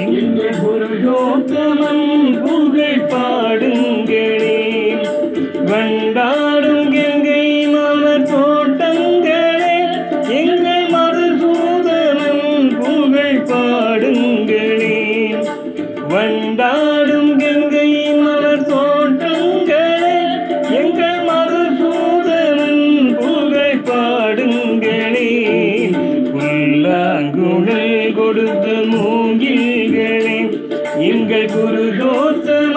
எங்கள் புருஷோத்தமன் புகழ் பாடுங்களே. வண்டாடும் கங்கை மலர் தோட்டங்களே, எங்கள் மதுசூதனன் புகழ் பாடுங்களே. வண்டாடும் கங்கை மலர் தோட்டங்களே, எங்கள் மதுசூதனன் புகழ் பாடுங்களே. புல்லாங்குழல் கொடுத்த மூங்கில்களே, எங்கள் குருதோத்தம